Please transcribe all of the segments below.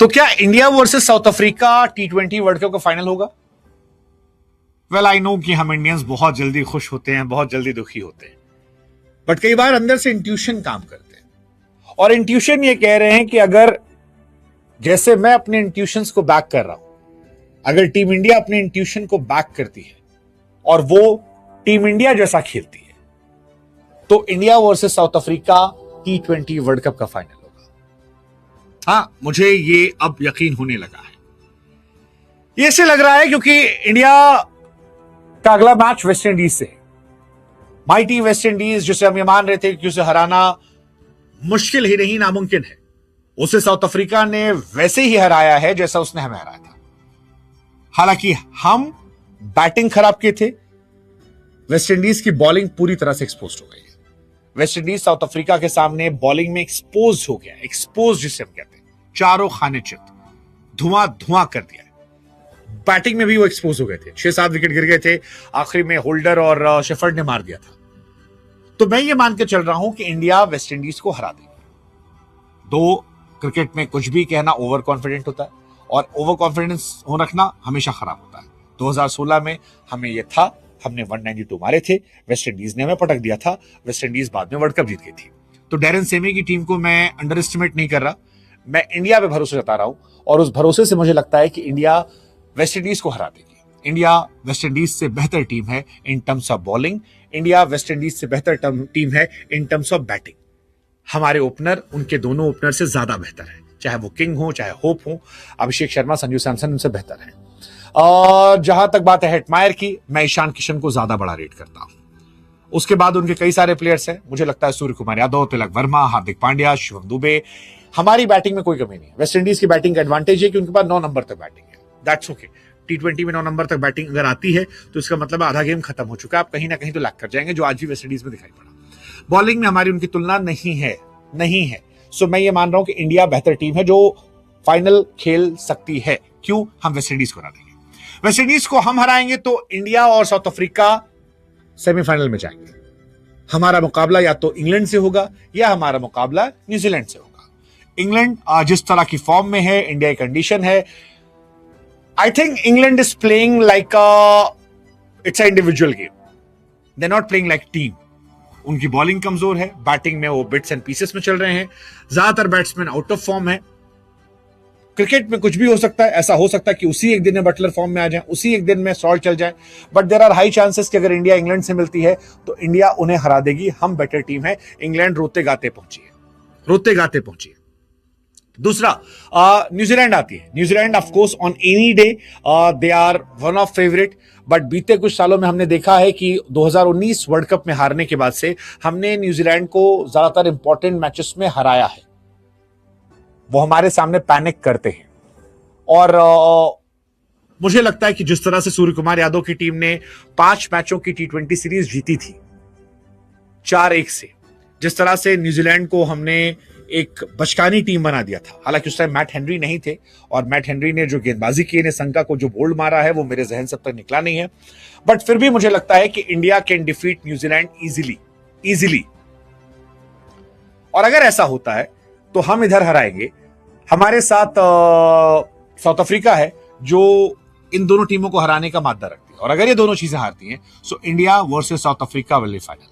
तो क्या India versus south Africa T20 world cup का फाइनल होगा? वेल आई नो कि हम इंडियंस बहुत जल्दी खुश होते हैं, बहुत जल्दी दुखी होते हैं, बट कई बार अंदर से इंट्यूशन काम करते हैं और इंट्यूशन ये कह रहे हैं कि अगर जैसे मैं अपने इंट्यूशंस को बैक कर रहा हूं, अगर टीम इंडिया अपने इंट्यूशन को बैक करती है और वो टीम इंडिया जैसा खेलती है तो India versus south Africa T20 world cup का फाइनल होगा। हाँ, मुझे ये अब यकीन होने लगा है। ये ऐसे लग रहा है क्योंकि इंडिया का अगला मैच वेस्ट इंडीज से है। माइटी वेस्ट इंडीज, जिसे हम ये मान रहे थे कि उसे हराना मुश्किल ही नहीं नामुमकिन है, उसे साउथ अफ्रीका ने वैसे ही हराया है जैसा उसने हमें हराया था। हालांकि हम बैटिंग खराब किए थे, वेस्ट इंडीज की बॉलिंग पूरी तरह से एक्सपोज हो गई है। वेस्ट इंडीज साउथ अफ्रीका के सामने बॉलिंग में एक्सपोज हो गया, एक्सपोज जिसे हम कहते हैं, चारों खाने चित, धुआं धुआं कर दिया। बैटिंग में भी वो एक्सपोज हो गए थे, 6-7 विकेट गिर गए थे, आखिरी में होल्डर और शेफर्ड ने मार दिया था। तो मैं ये मान के चल रहा हूं कि इंडिया वेस्ट इंडीज को हरा देगी। दो, क्रिकेट में कुछ भी कहना ओवर कॉन्फिडेंट होता है और ओवर कॉन्फिडेंस हो रखना हमेशा खराब होता है। 2016 में हमें यह था, हमने 192 मारे थे, वेस्ट इंडीज ने हमें पटक दिया था, वेस्ट इंडीज बाद में वर्ल्ड कप जीत गई थी। तो डैरेन सेमी की टीम को मैं अंडर एस्टिमेट नहीं कर रहा, मैं इंडिया पे भरोसा जता रहा हूं और उस भरोसे से मुझे लगता है कि इंडिया वेस्ट इंडीज को हरा देगी। इंडिया वेस्ट इंडीज से बेहतर टीम है in terms of bowling, India West Indies से बेहतर टीम है इन टर्म्स ऑफ बैटिंग। हमारे ओपनर उनके दोनों ओपनर से ज्यादा बेहतर है, चाहे वो किंग हो चाहे होप हो, अभिषेक शर्मा, संजू सैमसन उनसे बेहतर है। और जहां तक बात है हेटमायर की, मैं ईशान किशन को ज्यादा बड़ा रेट करता हूं। उसके बाद उनके कई सारे प्लेयर्स हैं, मुझे लगता है सूर्य कुमार यादव, तिलक वर्मा, हार्दिक पांड्या, शिवम दुबे। हमारी बैटिंग में कोई कमी नहीं है। वेस्ट इंडीज की बैटिंग का एडवांटेज है कि उनके पास 9 नंबर तक बैटिंग है, दैट्स ओके। T20 में 9 नंबर तक बैटिंग अगर आती है तो इसका मतलब आधा गेम खत्म हो चुका है, आप कहीं ना कहीं तो लैग कर जाएंगे, जो आज भी वेस्ट इंडीज में दिखाई पड़ा। बॉलिंग में हमारी उनकी तुलना नहीं है। सो मैं ये मान रहा हूं कि इंडिया बेहतर टीम है जो फाइनल खेल सकती है। क्यों? हम वेस्ट इंडीज को हरा देंगे। वेस्ट इंडीज को हम हराएंगे तो इंडिया और साउथ अफ्रीका सेमीफाइनल में जाएंगे। हमारा मुकाबला या तो इंग्लैंड से होगा या हमारा मुकाबला न्यूजीलैंड से होगा। इंग्लैंड जिस तरह की फॉर्म में है, इंडिया की कंडीशन है, I think England is playing like it's an individual game. They're not playing like team. उनकी बॉलिंग कमजोर है, बैटिंग में वो बिट्स एंड पीसेस में चल रहे हैं, ज्यादातर बैट्समैन आउट ऑफ फॉर्म है। क्रिकेट में कुछ भी हो सकता है, ऐसा हो सकता है कि उसी एक दिन में बटलर फॉर्म में आ जाए, उसी एक दिन में सॉल्ट चल जाए, but there are high chances कि अगर इंडिया इंग्लैंड से मिलती है तो इंडिया उन्हें हरा देगी। हम बेटर टीम है, इंग्लैंड रोते गाते पहुंची है। दूसरा, न्यूजीलैंड आती है। New Zealand of course on any day they are one of favourite, but बीते कुछ सालों में हमने देखा है कि 2019 वर्ल्ड कप में हारने के बाद से हमने न्यूजीलैंड को ज्यादातर इंपॉर्टेंट मैचेस में हराया है। वो हमारे सामने पैनिक करते हैं और मुझे लगता है कि जिस तरह से सूर्य कुमार यादव की टीम ने 5 मैचों की T20 सीरीज जीती थी 4-1 से, जिस तरह से न्यूजीलैंड को हमने एक बचकानी टीम बना दिया था। हालांकि उस टाइम मैट हेनरी नहीं थे और मैट हेनरी ने जो गेंदबाजी की, ने संका को जो बोल्ड मारा है, वो मेरे जहन से अब तक निकला नहीं है, बट फिर भी मुझे लगता है कि India can defeat New Zealand easily. और अगर ऐसा होता है तो हम इधर हराएंगे। हमारे साथ साउथ अफ्रीका है जो इन दोनों टीमों को हराने का मादा रखती है, और अगर ये दोनों चीजें हारती हैं so India versus south Africa will be final.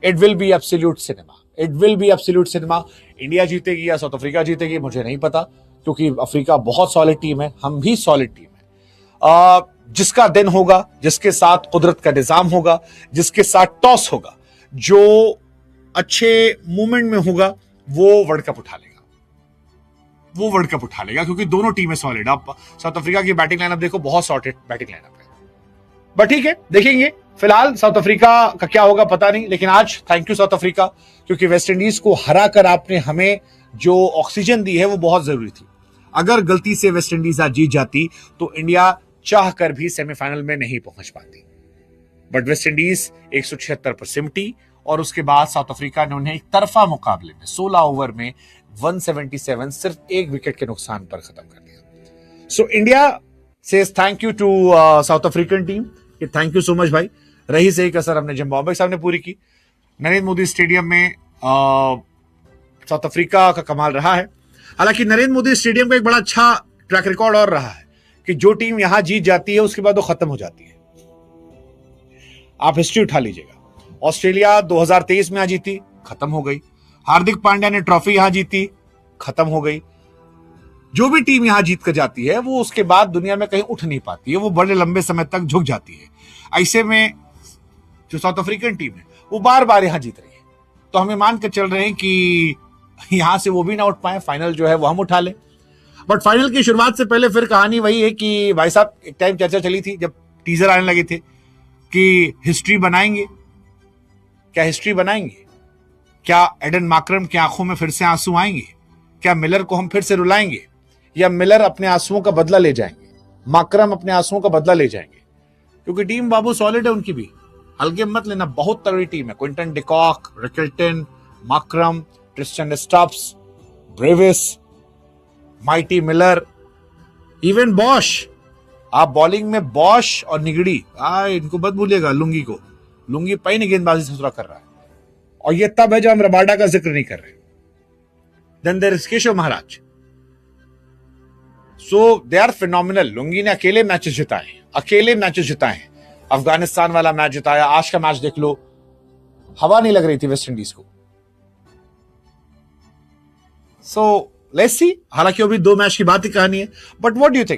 It will be absolute cinema. India जीतेगी या साउथ अफ्रीका जीतेगी मुझे नहीं पता, क्योंकि अफ्रीका बहुत सॉलिड टीम है, हम भी सॉलिड टीम है। जिसका दिन होगा, जिसके साथ कुदरत का निजाम होगा, जिसके साथ टॉस होगा, जो अच्छे मूवमेंट में होगा, वो वर्ल्ड कप उठा लेगा, क्योंकि दोनों टीमें सॉलिड। आप साउथ अफ्रीका की बैटिंग लाइनअप देखो, बहुत सॉर्टेड बैटिंग लाइनअप है, बट ठीक है, देखेंगे। फिलहाल साउथ अफ्रीका का क्या होगा पता नहीं, लेकिन आज थैंक यू साउथ अफ्रीका, क्योंकि वेस्ट इंडीज को हराकर आपने हमें जो ऑक्सीजन दी है वो बहुत जरूरी थी। अगर गलती से वेस्ट इंडीज आज जीत जाती तो इंडिया चाहकर भी सेमीफाइनल में नहीं पहुंच पाती, बट वेस्ट इंडीज 176 पर सिमटी और उसके बाद साउथ अफ्रीका ने उन्हें एक तरफा मुकाबले में 16 ओवर में 177 सिर्फ 1 विकेट के नुकसान पर खत्म कर दिया। So India says thank you to South African team, thank you so much भाई। रही सही कसर हमने जिम्बाब्वे के सामने पूरी की। नरेंद्र मोदी स्टेडियम में साउथ अफ्रीका का कमाल रहा है। हालांकि नरेंद्र मोदी स्टेडियम का एक बड़ा अच्छा ट्रैक रिकॉर्ड और रहा है कि जो टीम यहां जीत जाती है उसके बाद वो खत्म हो जाती है। आप हिस्ट्री उठा लीजिएगा, ऑस्ट्रेलिया 2023 में यहां जीती, खत्म हो गई। हार्दिक पांड्या ने ट्रॉफी यहां जीती, खत्म हो गई। जो भी टीम यहां जीत कर जाती है वो उसके बाद दुनिया में कहीं उठ नहीं पाती है, वो बड़े लंबे समय तक झुक जाती है। ऐसे में जो साउथ अफ्रीकन टीम है वो बार बार यहां जीत रही है, तो हमें मान कर चल रहे हैं कि यहां से वो भी ना उठ पाए, फाइनल जो है वो हम उठा ले। बट फाइनल की शुरुआत से पहले फिर कहानी वही है कि भाई साहब, एक टाइम चर्चा चली थी जब टीजर आने लगे थे कि हिस्ट्री बनाएंगे, क्या हिस्ट्री बनाएंगे? क्या एडन माकरम की आंखों में फिर से आंसू आएंगे? क्या मिलर को हम फिर से रुलाएंगे, या मिलर अपने आंसुओं का बदला ले जाएंगे, माकरम अपने आंसुओं का बदला ले जाएंगे? क्योंकि टीम बाबू सॉलिड है उनकी भी, हल्के मत लेना, बहुत तगड़ी टीम है। Quinton de Kock, Rickelton, माकरम, Tristan Stubbs, Brevis, mighty Miller, even Bosch. आप बॉलिंग में बॉश और निगड़ी, इनको मत भूलिएगा, लुंगी को, लुंगी पाई ने गेंदबाजी ससुरा कर रहा है, और ये तब है जब हम रबाडा का जिक्र नहीं कर रहे। Then there is Keshav Maharaj. So they are phenomenal. Lungi ने अकेले मैचेस जिताए, अफगानिस्तान वाला मैच जिताया, आज का मैच देख लो, हवा नहीं लग रही थी वेस्ट इंडीज को। सो लेट्स सी, हालांकि अभी 2 मैच की बात ही कहानी है, but what do you think?